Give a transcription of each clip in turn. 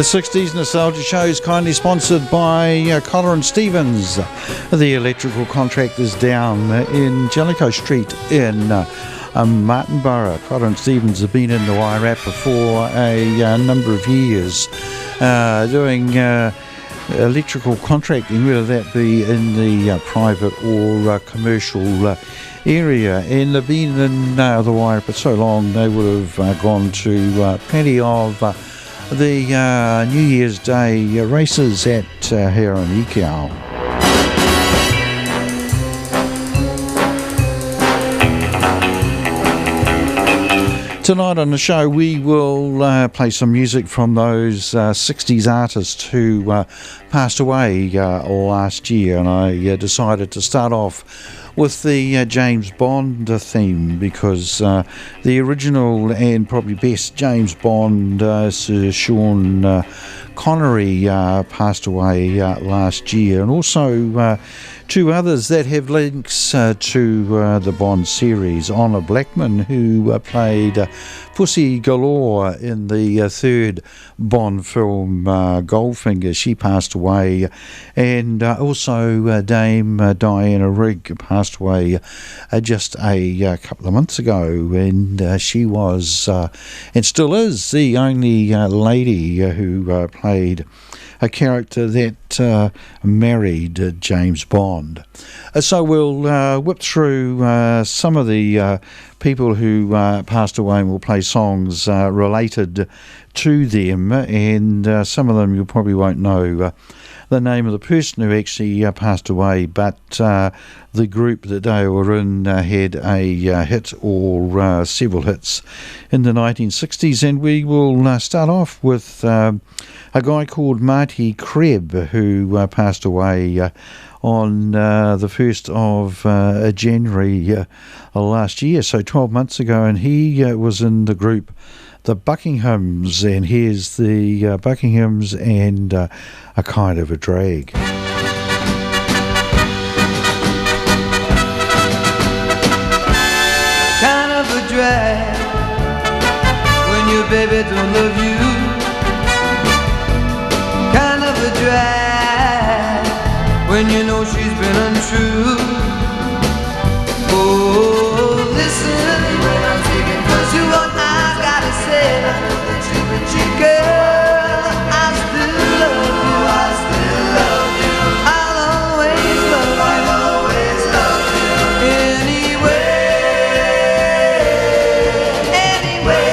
The 60s Nostalgia Show is kindly sponsored by Collar and Stevens, the electrical contractors down in Jellicoe Street in Martinborough. Collar and Stevens have been in the Wairarapa for a number of years, doing electrical contracting, whether that be in the private or commercial area. And they've been in the Wairarapa so long they would have gone to plenty of the New Year's Day races at here in Ikau. Tonight on the show we will play some music from those 60s artists who passed away last year, and I decided to start off with the James Bond theme, because the original and probably best James Bond, Sir Sean Connery, passed away last year, and also two others that have links to the Bond series. Honor Blackman, who played Pussy Galore in the third Bond film, Goldfinger, she passed away, and also Dame Diana Rigg passed away just a couple of months ago, and she was and still is the only lady who played a character that married James Bond. So we'll whip through some of the people who passed away, and we'll play songs related to them, and some of them you probably won't know the name of the person who actually passed away, but the group that they were in had a hit or several hits in the 1960s. And we will start off with a guy called Marty Kreb, who passed away on the 1st of January last year, so 12 months ago, and he was in the group the Buckinghams, and here's the Buckinghams and A Kind of a Drag. Kind of a drag when your baby don't love you. Kind of a drag when you know she's been untrue. Oh, listen to what I gotta say. Girl, I still love you. I still love you. I'll always love you. I'll always love you. Anyway, anyway,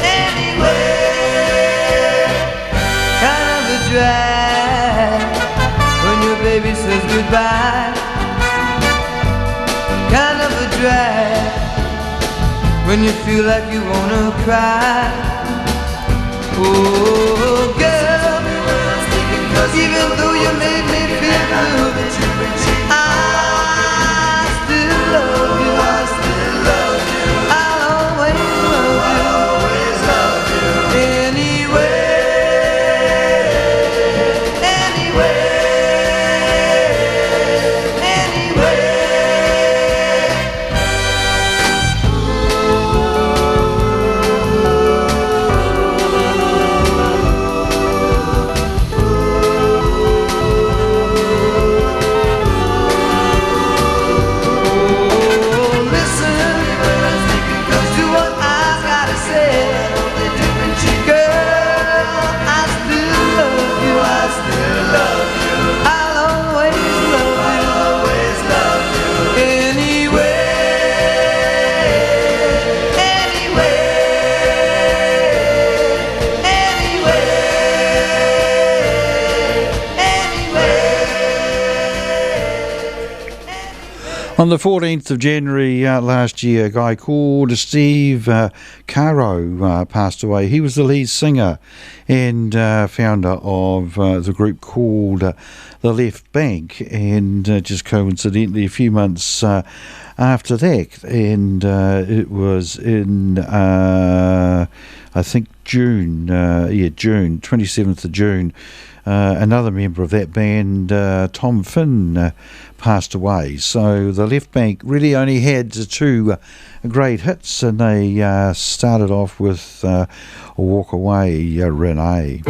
anyway. Kind of a drag when your baby says goodbye. Kind of a drag when you feel like you wanna cry. Oh, girl, even though you made me feel blue, I still love you. I still love you. I'll always love you. Anyway, anyway, anyway. On the 14th of January last year, a guy called Steve Caro passed away. He was the lead singer and founder of the group called The Left Bank, and just coincidentally a few months after that, and it was in I think June, June 27th of June another member of that band, Tom Finn, passed away. So the Left Bank really only had two great hits, and they started off with Walk Away, Renee.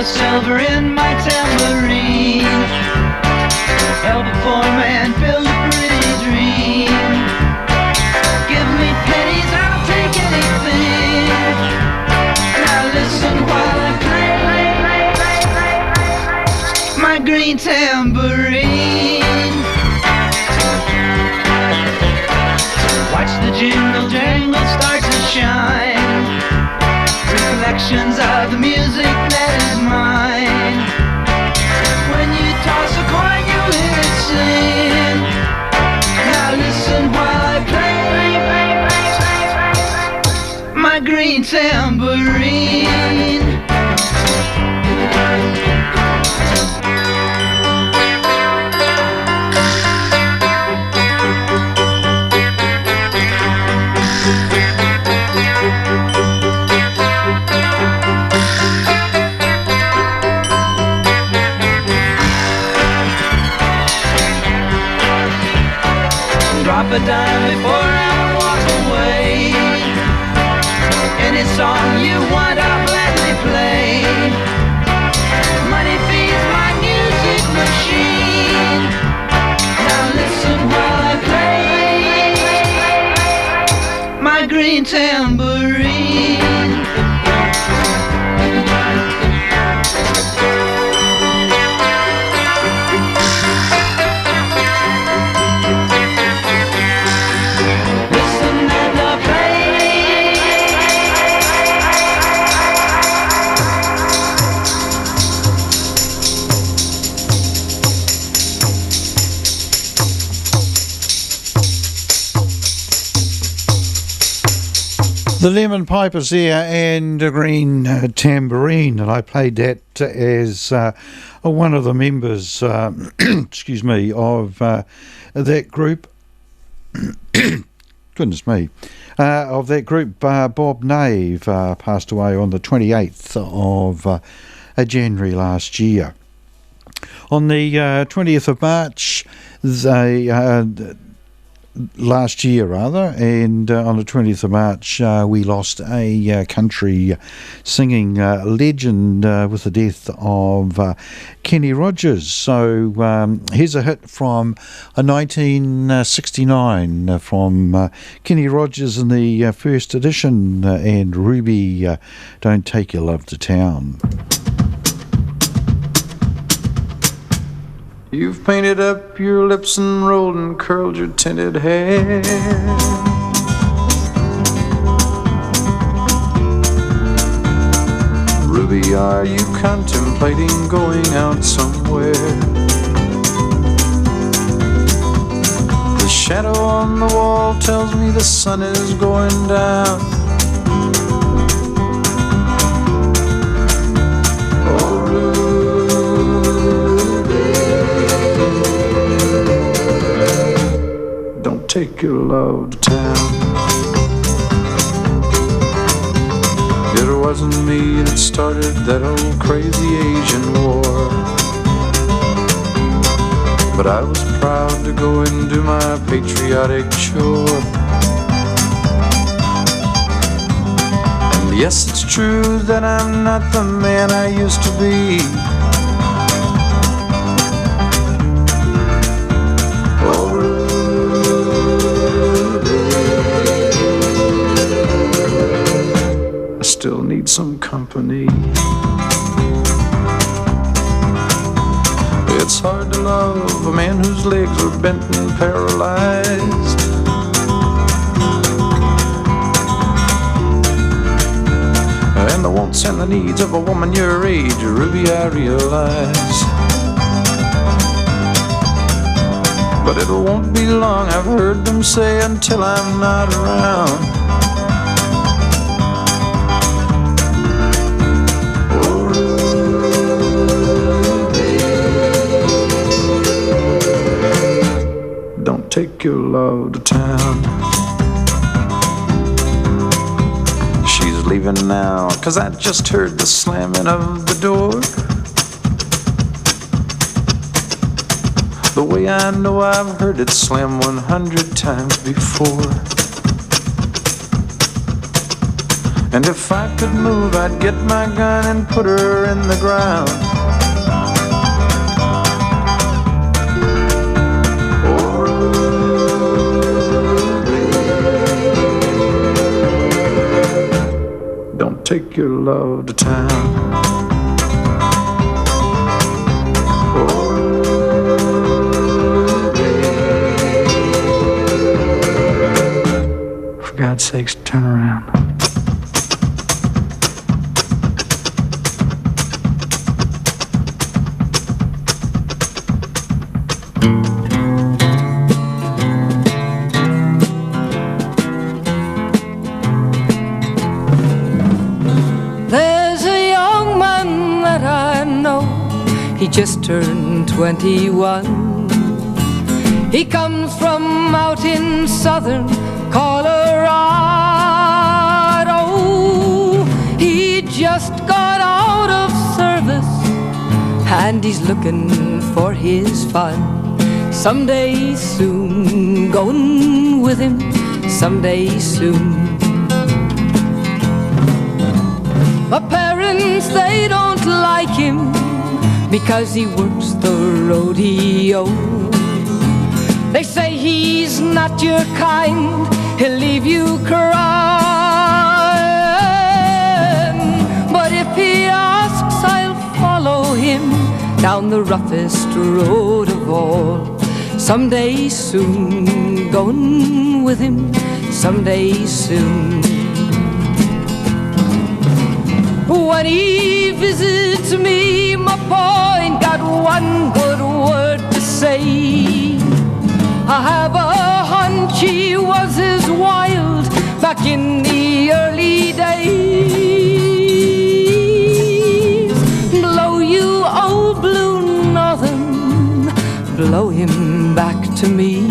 Silver in my tambourine, help a poor man build a pretty dream. Give me pennies, I'll take anything. Now listen while I play my green tambourine. Watch the jingle jangle start to shine, reflections of the music that is mine. When you toss a coin, you hear it sing. Now listen while I play my green tambourine. Drop a dime before I walk away. Any song you want, I'll gladly play. Money feeds my music machine. Now listen while I play my green tambourine. The Lemon Pipers there and a green tambourine, and I played that as one of the members, excuse me, of that group. Goodness me. Of that group, Bob Nave passed away on the 28th of January last year. On the 20th of March, last year rather, and on the 20th of March we lost a country singing legend with the death of Kenny Rogers. So here's a hit from 1969 from Kenny Rogers in the first edition, and Ruby, Don't Take Your Love to Town. You've painted up your lips and rolled and curled your tinted hair. Ruby, are you contemplating going out somewhere? The shadow on the wall tells me the sun is going down. Oh, take your love to town. It wasn't me that started that old crazy Asian war, but I was proud to go and do my patriotic chore. And yes, it's true that I'm not the man I used to be. Still need some company. It's hard to love a man whose legs are bent and paralyzed, and the wants and the needs of a woman your age, Ruby, I realize. But it won't be long, I've heard them say, until I'm not around. Take your love to town. She's leaving now, 'cause I just heard the slamming of the door. The way I know I've heard it slam 100 times before. And if I could move, I'd get my gun and put her in the ground. Take your love to town. Oh, for God's sakes, turn around. He just turned 21. He comes from out in southern Colorado. He just got out of service and he's looking for his fun. Someday soon, going with him someday soon. My parents, they don't like him because he works the rodeo. They say he's not your kind, he'll leave you crying. But if he asks, I'll follow him down the roughest road of all. Someday soon, going with him someday soon. When he visits me, my boy ain't got one good word to say. I have a hunch he was as wild back in the early days. Blow, you old blue northern, blow him back to me.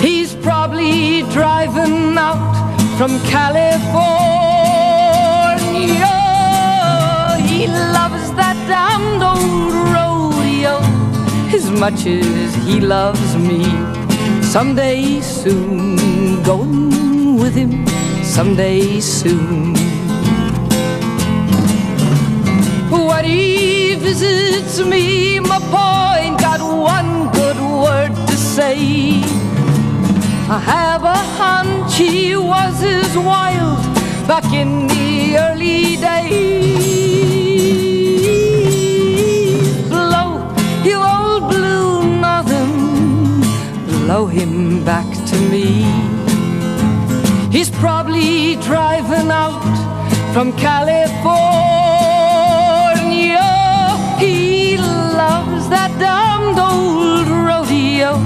He's probably driving out from California. He loves that damned old rodeo as much as he loves me. Someday soon, going with him, someday soon. When he visits me, my boy ain't got one good word to say. I have a hunch he was as wild back in the early days. Blow, you old blue northern, blow him back to me. He's probably driving out from California. He loves that damned old rodeo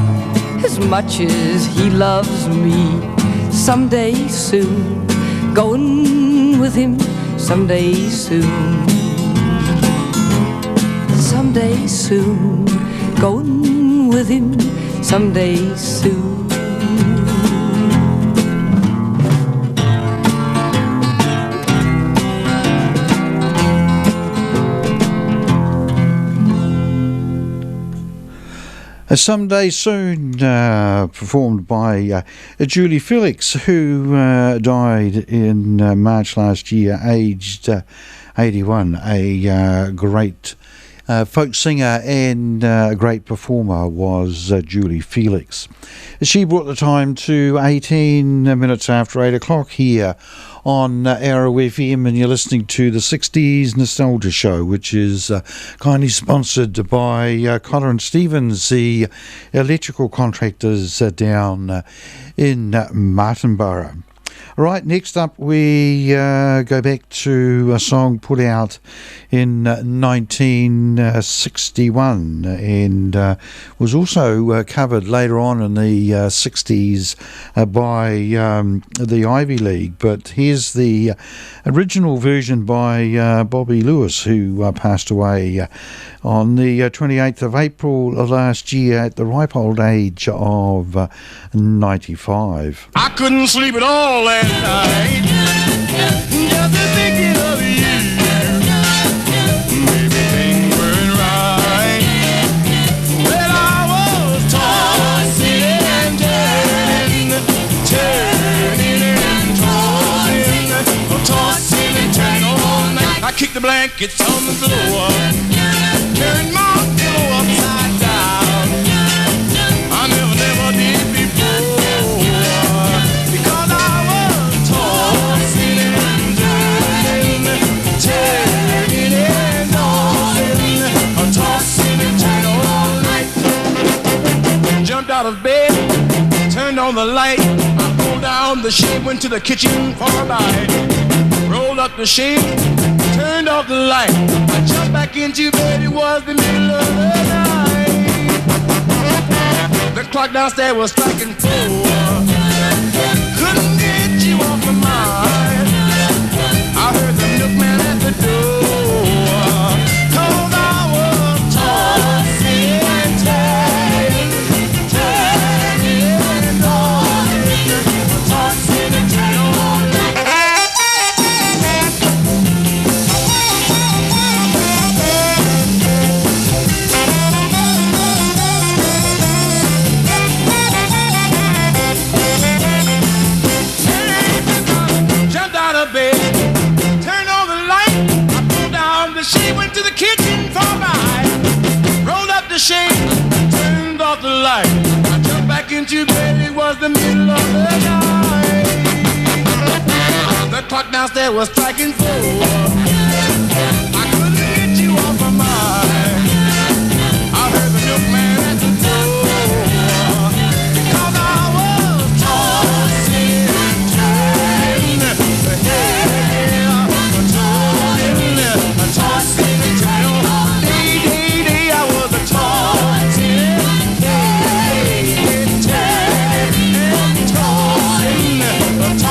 as much as he loves me. Someday soon, going with him, someday soon. Someday soon, going with him, someday soon. Someday Soon, performed by Julie Felix, who died in March last year, aged 81. A great folk singer and a great performer was Julie Felix. She brought the time to 18 minutes after 8 o'clock here on Arrow FM, and you're listening to the 60s Nostalgia Show, which is kindly sponsored by Collar and Stevens, the electrical contractors down in Martinborough. Right, next up we go back to a song put out in 1961 and was also covered later on in the 60s by the Ivy League. But here's the original version by Bobby Lewis, who passed away on the 28th of April last year at the ripe old age of 95. I couldn't sleep at all last night, just thinking of you. Maybe things weren't right. Well, I was tossing and turning, turning and tossing and turning all night. I kicked the blankets on the floor, turned my pillow upside down. I never did before, because I was tossing and turning, turning and tossing and turning all night. Jumped out of bed, turned on the light. I pulled down the shade, went to the kitchen for a bite. Rolled up the shade, turned off the light. I jumped back into bed, it was the middle of the night. The clock downstairs was striking 4. Couldn't get you off my mind. I heard the milkman at the door, 'cause I was tossing and turning, turning and tossing and turning all night. She went to the kitchen for a bite, rolled up the shade, turned off the light. I jumped back into bed, it was the middle of the night. The clock downstairs was striking 4. I couldn't get you off my mind. I heard the milkman at the door, because I was tossing and turning, tossing and turning. Day, I was a tossing, turning and tossing.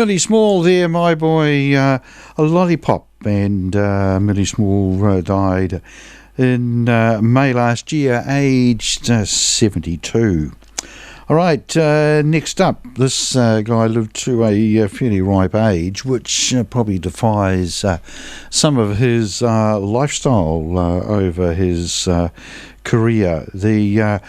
Millie Small there, my boy, a lollipop, and Millie Small died in May last year, aged 72. All right, next up, this guy lived to a fairly ripe age, which probably defies some of his lifestyle over his career. The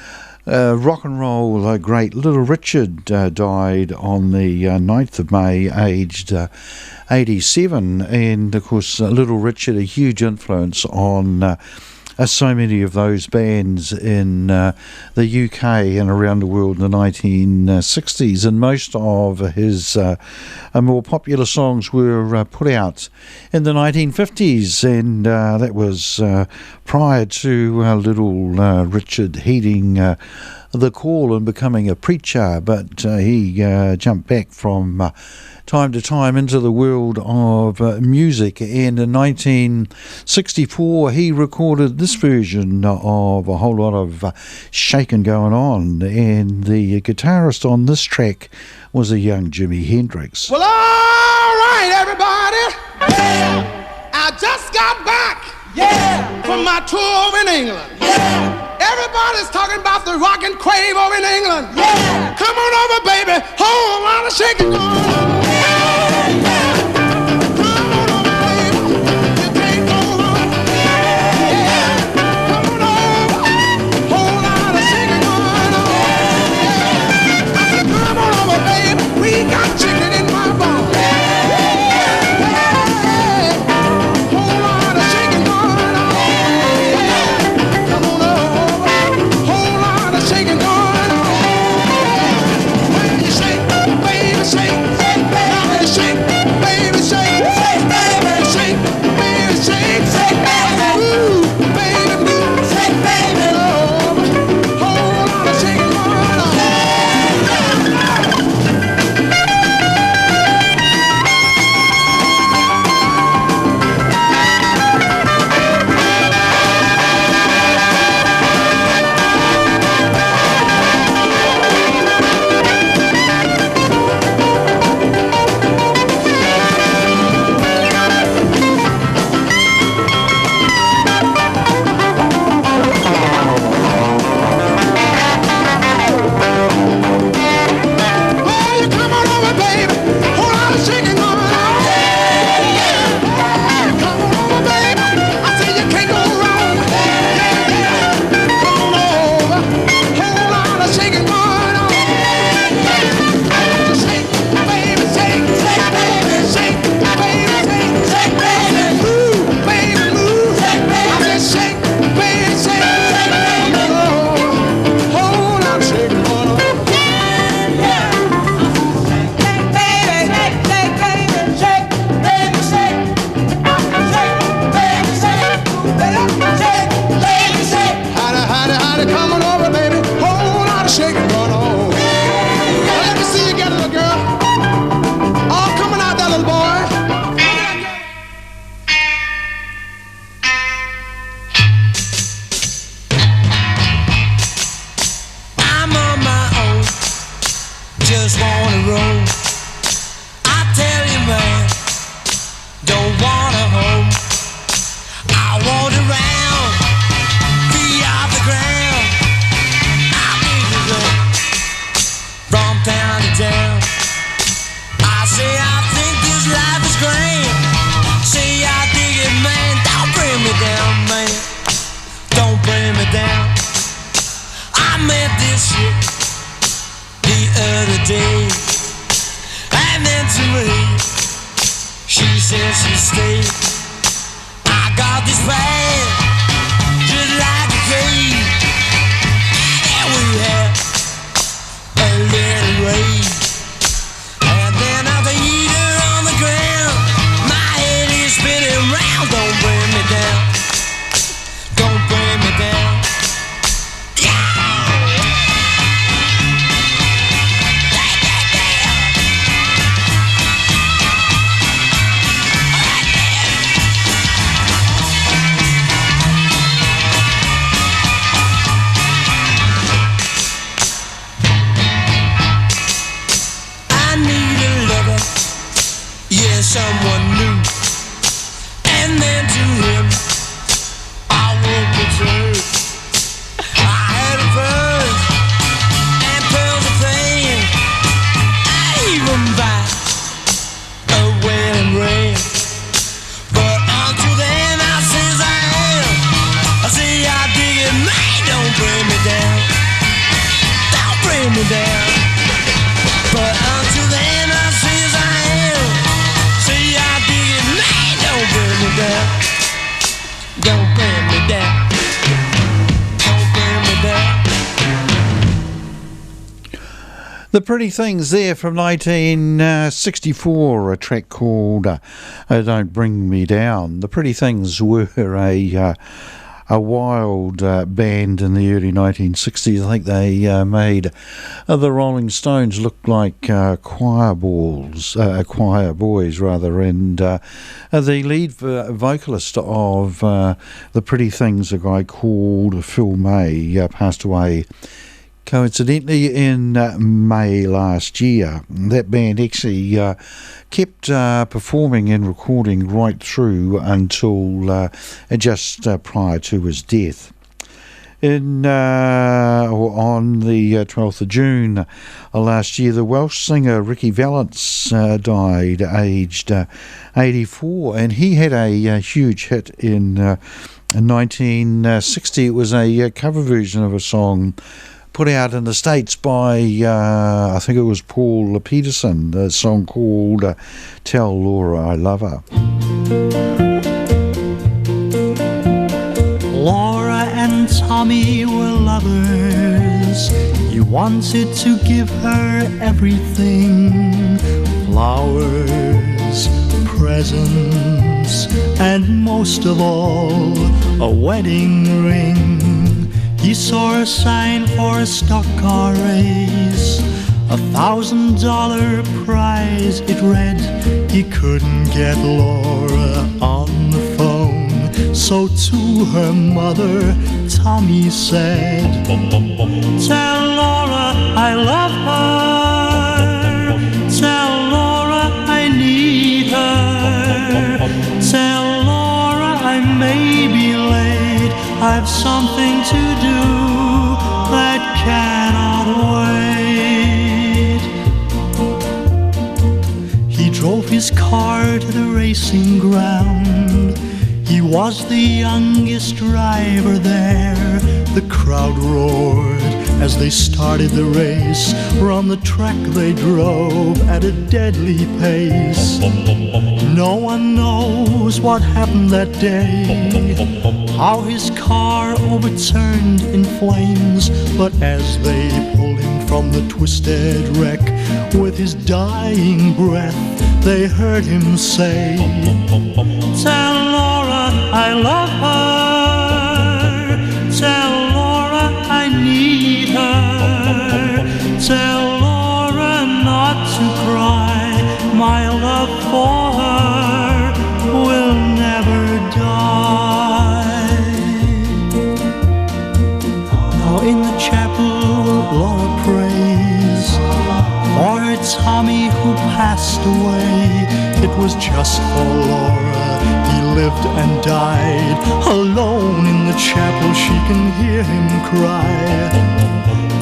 rock and roll great Little Richard died on the 9th of May, aged 87, and of course Little Richard, a huge influence on so many of those bands in the UK and around the world in the 1960s, and most of his more popular songs were put out in the 1950s, and that was prior to Little Richard heeding the call and becoming a preacher, but he jumped back from time to time into the world of music, and in 1964 he recorded this version of a whole lot of shaking going on, and the guitarist on this track was a young Jimi Hendrix. Well, all right, everybody. Yeah. I just got back from my tour in England. Everybody's talking about the rock and crave over in England. Come on over, baby. Whole lot of shaking going on. The Pretty Things there from 1964, a track called Don't Bring Me Down. The Pretty Things were a wild band in the early 1960s. I think they made the Rolling Stones look like choir boys rather, and the lead vocalist of The Pretty Things, a guy called Phil May, passed away coincidentally in May last year. That band actually kept performing and recording right through until just prior to his death. On the 12th of June last year, the Welsh singer Ricky Valance died, aged 84, and he had a huge hit in 1960. It was a cover version of a song put out in the States by, I think it was Paul Peterson, a song called Tell Laura I Love Her. Laura and Tommy were lovers. He wanted to give her everything. Flowers, presents, and most of all, a wedding ring. He saw a sign for a stock car race, $1,000 prize it read. He couldn't get Laura on the phone, so to her mother Tommy said, tell Laura I love her, tell Laura I need her, tell Laura I may be late, I've something to do that cannot wait. He drove his car to the racing ground. He was the youngest driver there. The crowd roared as they started the race. From the track they drove at a deadly pace. No one knows what happened that day, how his car overturned in flames. But as they pulled him from the twisted wreck, with his dying breath they heard him say, tell Laura I love her, tell Laura I need her, tell Laura not to cry, my love for her will never die. Now in the chapel Laura prays for her Tommy who passed away. It was just for Laura he lived and died. Alone in the chapel she can hear him cry,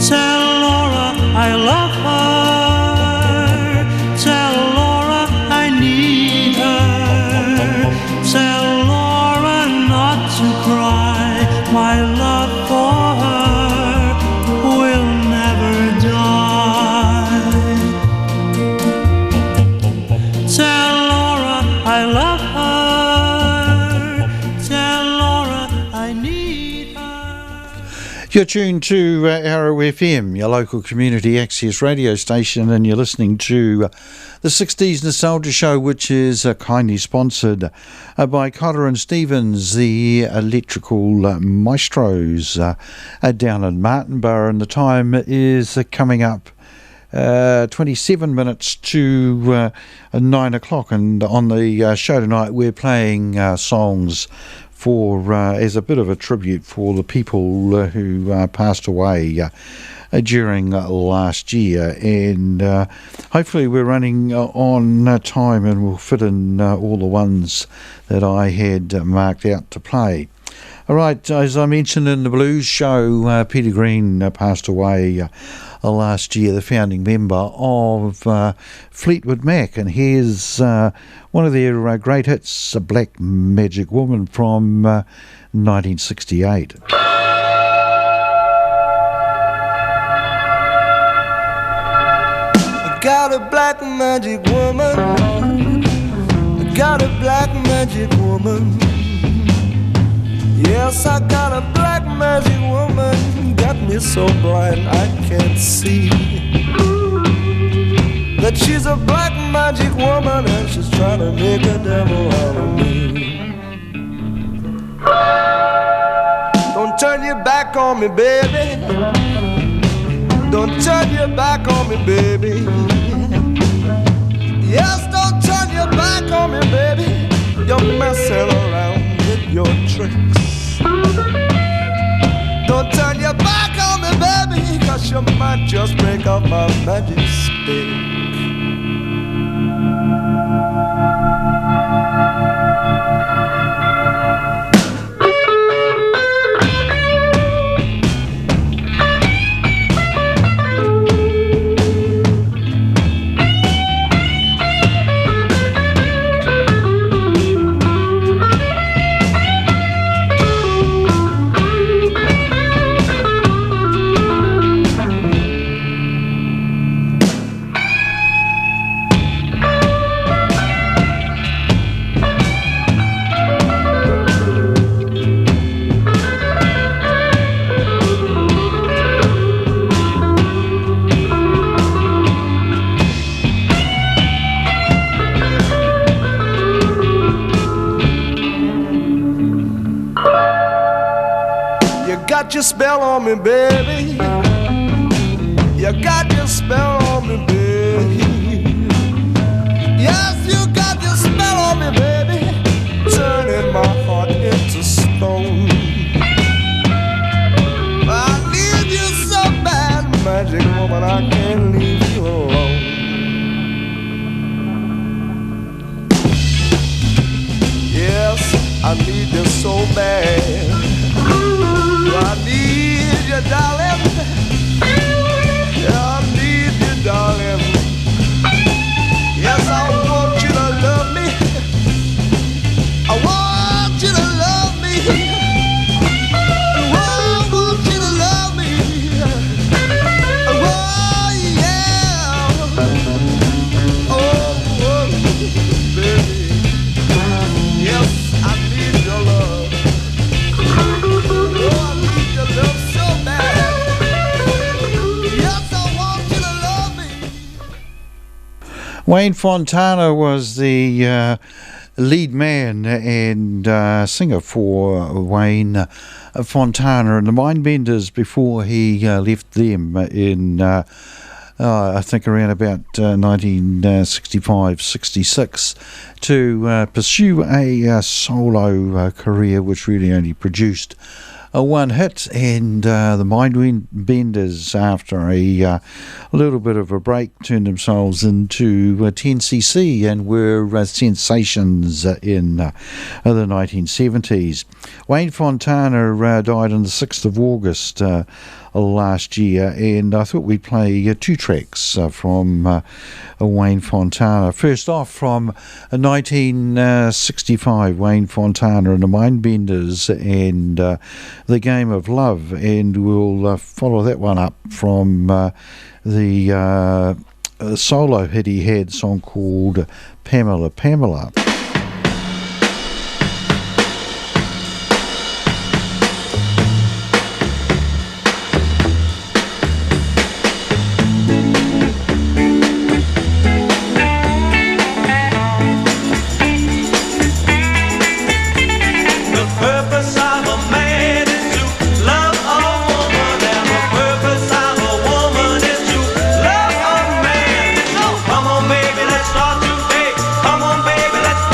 tell Laura I love her, tell Laura I need her, tell Laura not to cry, my love for her will never die. Tell Laura I love her, tell Laura I need her. You're tuned to Arrow FM, your local community access radio station, and you're listening to the 60s Nostalgia Show, which is kindly sponsored by Cotter and Stevens, the electrical maestros down in Martinborough, and the time is coming up 27 minutes to 9 o'clock, and on the show tonight we're playing songs for as a bit of a tribute for the people who passed away during last year, and hopefully we're running on time and we'll fit in all the ones that I had marked out to play. All right, as I mentioned in the Blues Show, Peter Green passed away last year, the founding member of Fleetwood Mac, and here's one of their great hits, A Black Magic Woman from 1968. I got a black magic woman, I got a black magic woman. Yes, I got a black magic woman, got me so blind I can't see. that she's a black magic woman and she's trying to make a devil out of me. Don't turn your back on me, baby. Don't turn your back on me, baby. Yes, don't turn your back on me, baby. You're messing around with your tricks. Don't turn your back on me, baby, 'cause you might just break up my magic stick. Got your spell on me, baby. You got your spell on me, baby. Yes, you got your spell on me, baby. Turning my heart into stone. I need you so bad, magic woman, I can't leave you alone. Yes, I need you so bad. I need you, darling. I need you, darling. Yes, I want you to love me. I want you to love me. I want you to love me. Oh, yeah. Oh, baby. Yes, I need your love. Wayne Fontana was the lead man and singer for Wayne Fontana and the Mindbenders before he left them in, I think, around about 1965-66 to pursue a solo career which really only produced a one hit, and the Mindbenders, after a little bit of a break, turned themselves into 10cc and were sensations in the 1970s. Wayne Fontana died on the 6th of August last year, and I thought we'd play two tracks from Wayne Fontana. First off, from 1965, Wayne Fontana and the Mindbenders and The Game of Love, and we'll follow that one up from the solo hit he had, song called Pamela, Pamela. Come on, baby, let's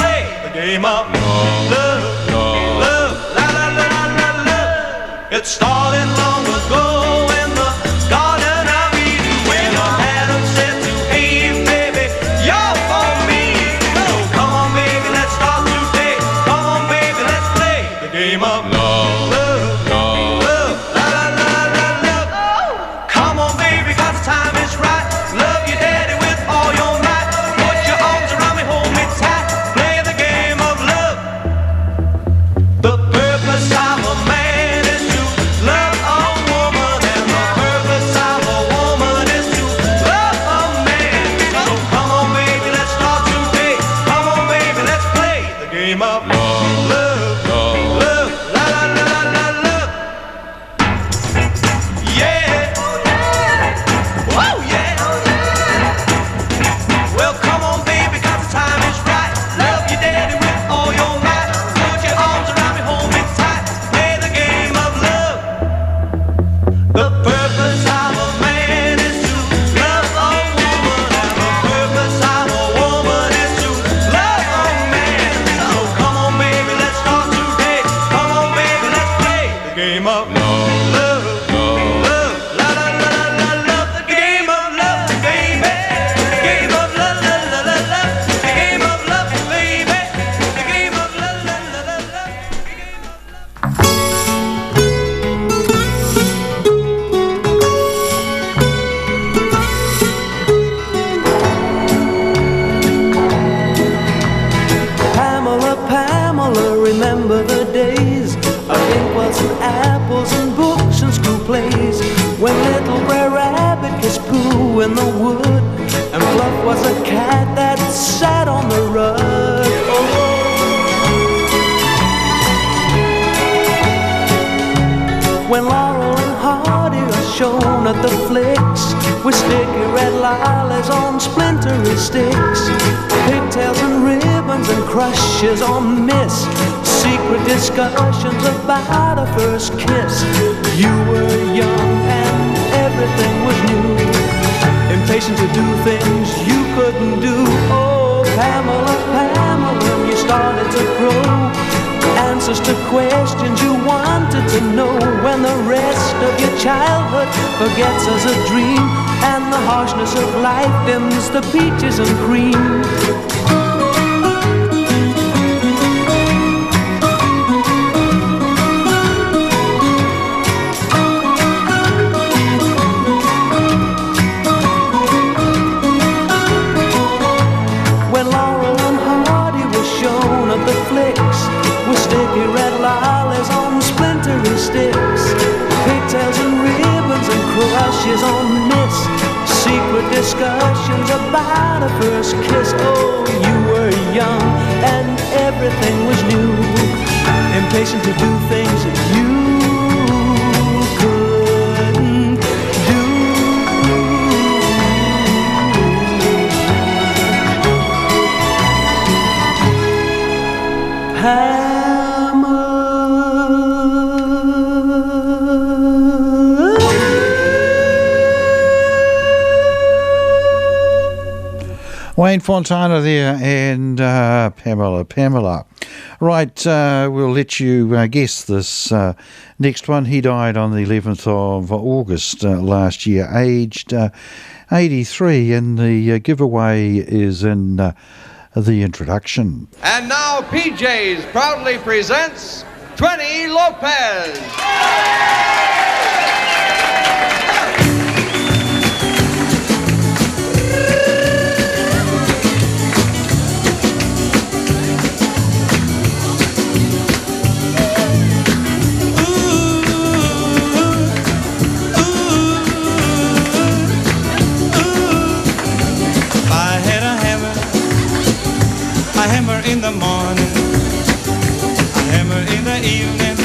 The purpose of a man is to love a woman, and the purpose of a woman is to love a man. So come on, baby, let's start today. Come on, baby, let's play the game of love. Remember the days of inkwells and apples and books and school plays, when little Brer Rabbit kissed Pooh in the wood, and Fluff was a cat that sat on the rug. When Laurel and Hardy are shown at the flicks, with sticky red lollies on splintery sticks, pigtails and ribbons and crushes on Miss, secret discussions about a first kiss. You were young and everything was new, impatient to do things you couldn't do. Oh, Pamela, Pamela, you started to grow answers to questions you wanted to know, when the rest of your childhood forgets as a dream, and the harshness of life dims the peaches and cream. When Laurel and Hardy were shown at the flicks, with sticky red lollies on splintery sticks, pigtails and ribbons and crushes on Miss, secret discussions about a first kiss. Oh, you were young and everything was new, impatient to do things that you couldn't do. Wayne Fontana there and Pamela. Right, we'll let you guess this next one. He died on the 11th of August last year, aged 83, and the giveaway is in the introduction. And now PJ's proudly presents 20 Lopez. I hammer in the morning, I hammer in the evening,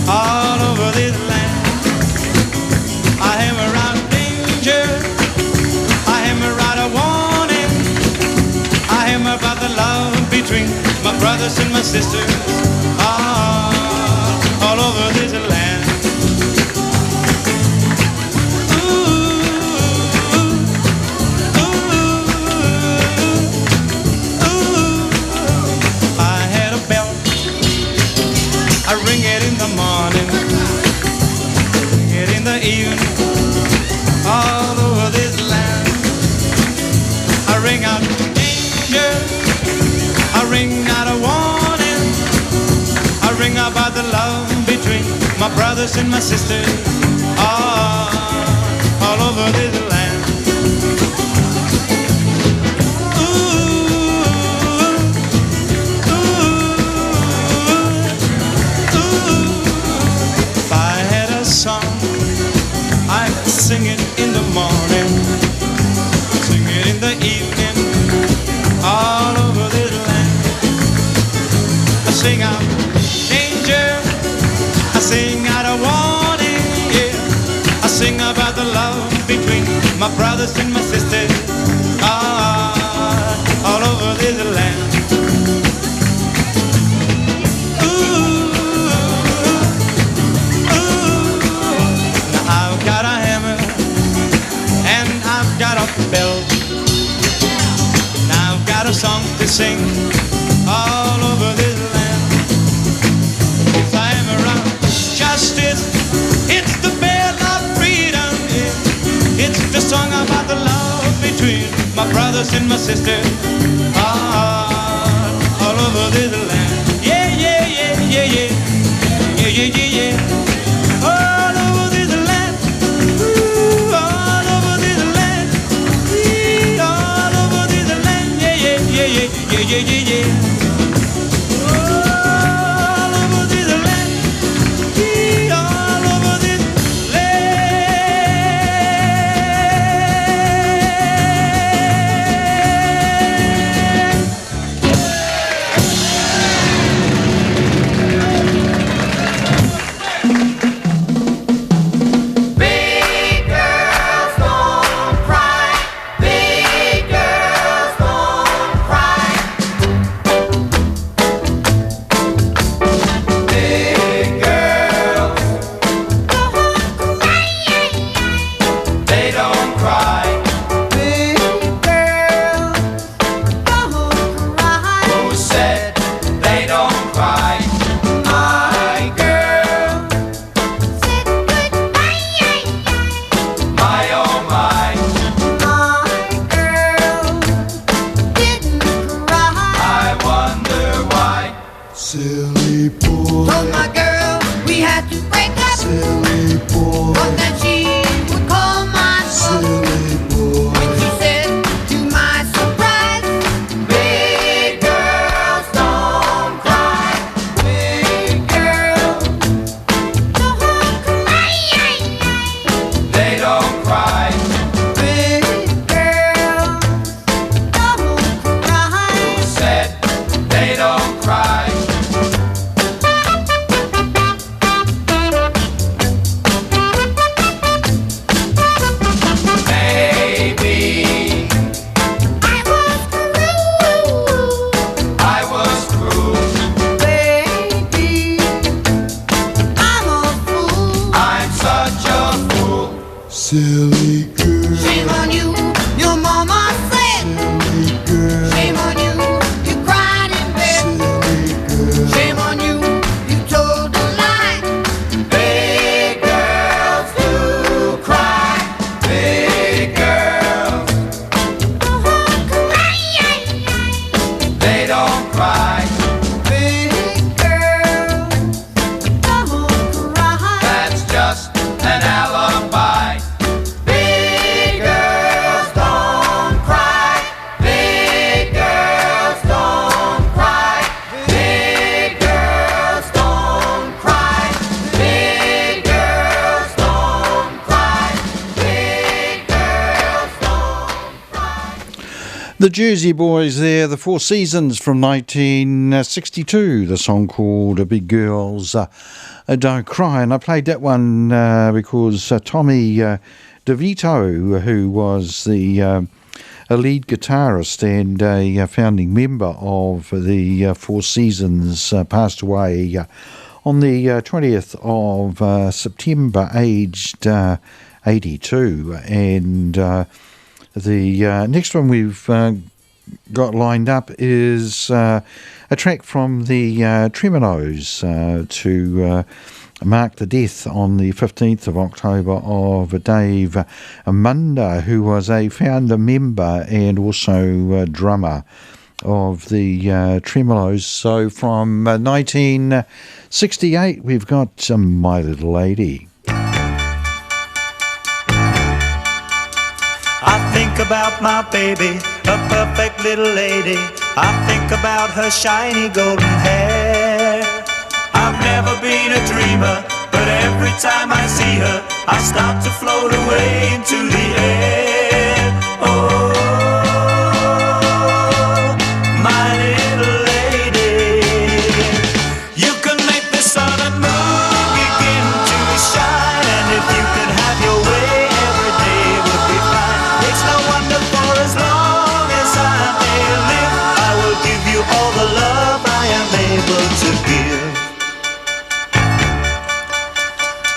all over this land. I hammer out danger, I hammer out a warning, I hammer about the love between my brothers and my sisters, all over this land. I ring it in the morning, ring it in the evening, all over this land. I ring out danger, I ring out a warning, I ring about the love between my brothers and my sisters, all over this land. Sing it in the morning, sing it in the evening, all over this land. I sing out danger, I sing out a warning, yeah. I sing about the love between my brothers and my sisters, all over this land. bells. Now I've got a song to sing all over this land. If I'm around justice, it's the bell of freedom. It's the song about the love between my brothers and my sisters. All over this land. Yeah, yeah, yeah, yeah, yeah. Yeah, yeah, yeah, yeah. All over this land. Ooh, all over this land. Yeah, all over this land. Yeah, yeah, yeah, yeah, yeah, yeah, yeah, yeah. All over this land. Yeah, all over this Silly girl. Shame on you, your mama said. Silly girl. Shame on you, you cried in bed. Silly girl. Shame on you, you told a lie. Big girls do cry. Big girls don't cry. They don't cry. Big girls don't cry. That's just an alibi. The Jersey Boys there, the Four Seasons from 1962, the song called Big Girls Don't Cry. And I played that one because Tommy DeVito, who was a lead guitarist and a founding member of the Four Seasons, passed away on the 20th of September, aged 82. And the next one we've got lined up is a track from the Tremolos to mark the death on the 15th of October of Dave Munda, who was a founder member and also drummer of the Tremolos. So from 1968 we've got My Little Lady. I think about my baby, a perfect little lady. I think about her shiny golden hair. I've never been a dreamer, but every time I see her, I start to float away into the air. Oh, my little lady. You can make the sun and moon begin to shine, and if you could have your way, every day would be fine. It's no wonder, for as long as I may live, I will give you all the love I am able to give.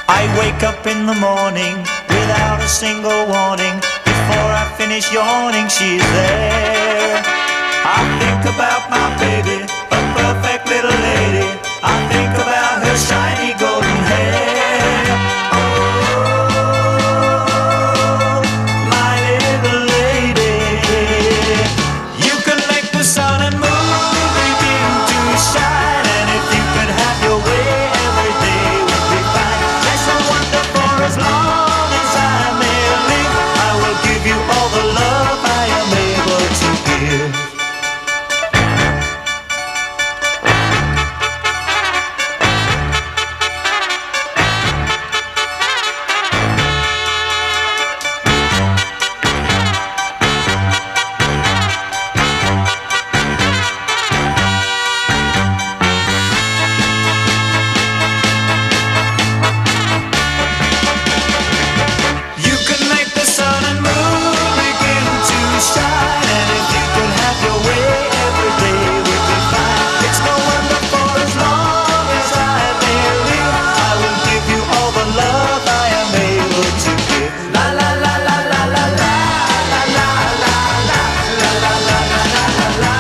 I wake up in the morning without a single warning. Before I finish finish yawning, she's there. I think about my baby, a perfect little lady. I think about her shiny golden hair. Oh, my little lady. You can make the sun and moon begin to shine, and if you could have your way, every day would be fine. There's no wonder, for as long as I may live, I will give you all the love I am able to give. You can make the sun and moon begin to shine, and if you could have your way, every day would be fine. It's no wonder, for as long as I may live, I will give you all the love I am able to give. La la la la la la la la la la la la la la la la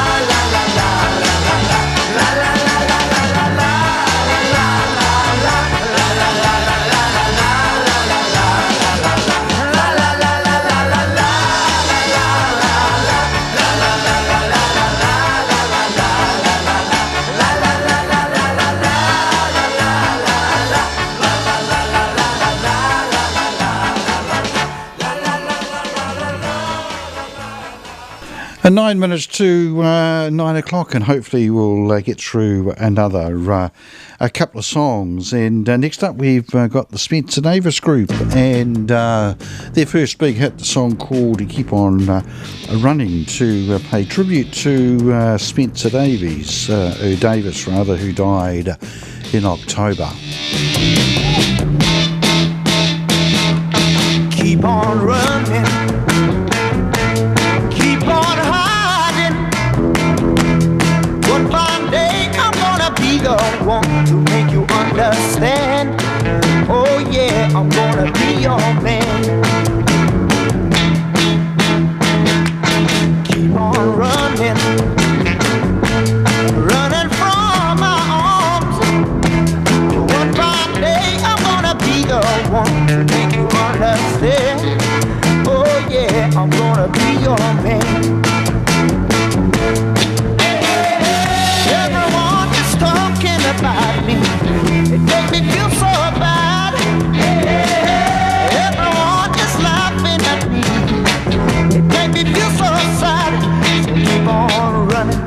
And 9 minutes to 9 o'clock, and hopefully we'll get through another a couple of songs. And next up we've got the Spencer Davis Group, and their first big hit, the song called Keep On Running, to pay tribute to Spencer Davis, who died in October. Keep on running, keep on hiding. One fine day I'm gonna be the one to make you understand. Oh yeah, I'm gonna be your man. Keep on running, running from my arms. One fine day I'm gonna be the one to make you understand. Oh yeah, I'm gonna be your man. Everyone is talking about me. It makes me feel so bad. Everyone is laughing at me. It makes me feel so sad. So keep on running.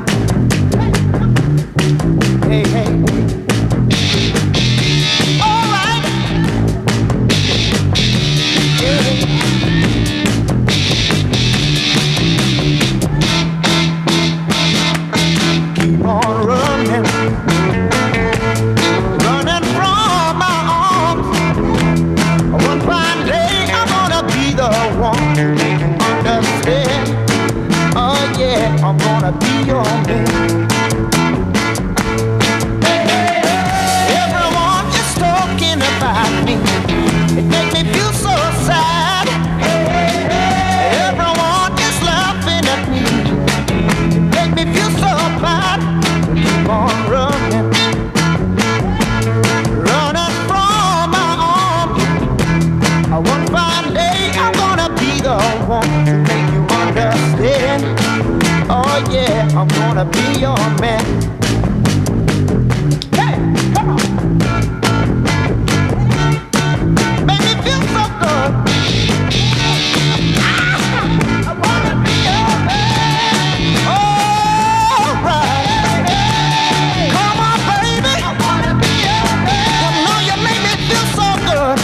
Hey, hey. All right. Yeah. Keep on running, running from my arms. One fine day I'm gonna be the one to make you understand. Oh yeah, I'm gonna be your man. Everyone is talking about me. It makes me feel so sad. Everyone is laughing at me. It makes me feel so bad. Keep on running, running from my arms. One fine day I'm gonna be the one to make you understand. Oh yeah, I'm gonna be your man. Hey, come on. Make me feel so good. I wanna be your man. All right. Come on, baby. I wanna be your man. You know you make me feel so good.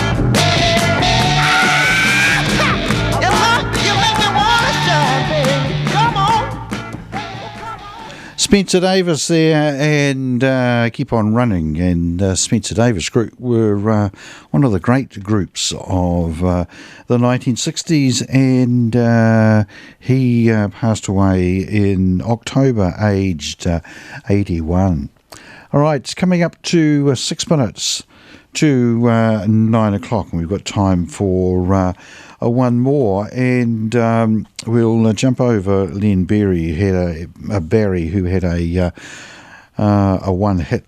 You make me wanna shine, baby. Come on. Spencer Davis there, and Keep On Running. And Spencer Davis Group were one of the great groups of the 1960s, and he passed away in October, aged 81. All right, it's coming up to 6 minutes to 9 o'clock, and we've got time for one more, and we'll jump over Len Berry, Barry, who had a one-hit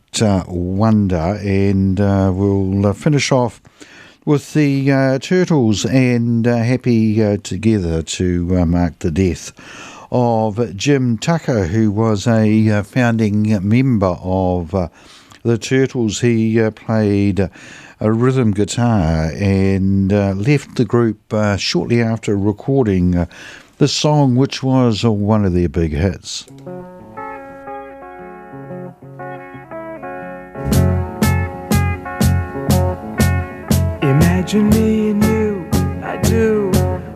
wonder, and we'll finish off with the Turtles and Happy Together to mark the death of Jim Tucker, who was a founding member of the Turtles. He played a rhythm guitar and left the group shortly after recording the song, which was one of their big hits. Imagine me and you, I do.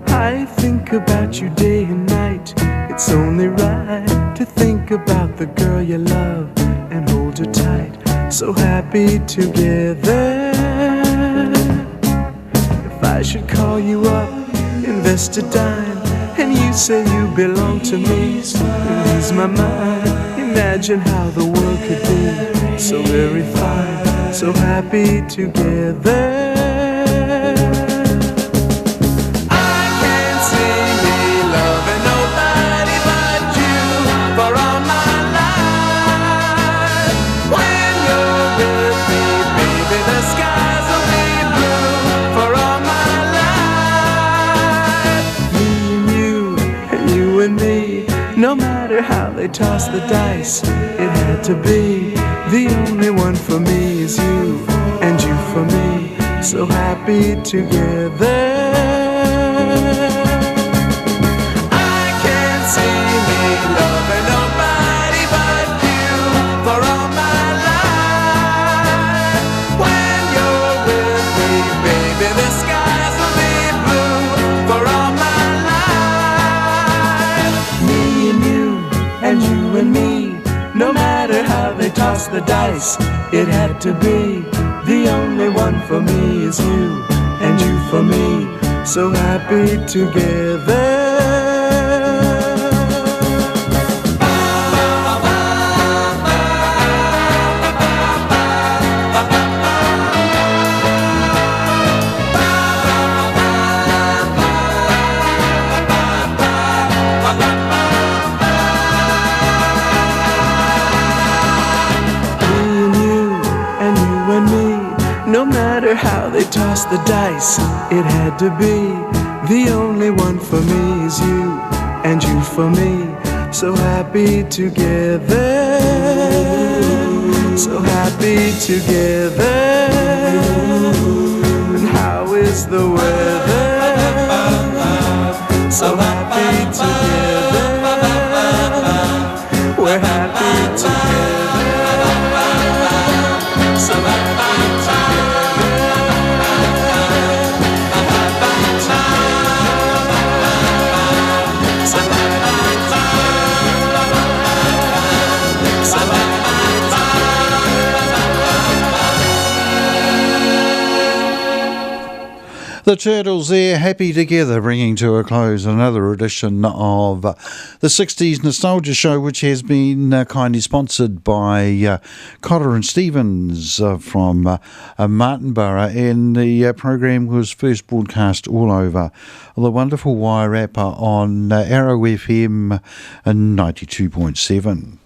I think about you day and night. It's only right to think about the girl you love and hold her tight. So happy together. If I should call you up, invest a dime, and you say you belong to me, lose my mind. Imagine how the world could be so very fine, so happy together. No matter how they toss the dice, it had to be. The only one for me is you, and you for me, so happy together. I can't see me loving nobody but you for all my life. When you're with me, baby, the skies will be blue for all my and you and me. No matter how they toss the dice, it had to be. The only one for me is you, and you for me, so happy together. No matter how they toss the dice, it had to be. The only one for me is you, and you for me, so happy together. So happy together. And how is the weather? So happy together. We're happy together. So happy together. The Turtles there, Happy Together, bringing to a close another edition of the 60s Nostalgia Show, which has been kindly sponsored by Cotter and Stevens from Martinborough, and the program was first broadcast all over the wonderful Wairarapa on Arrow FM 92.7.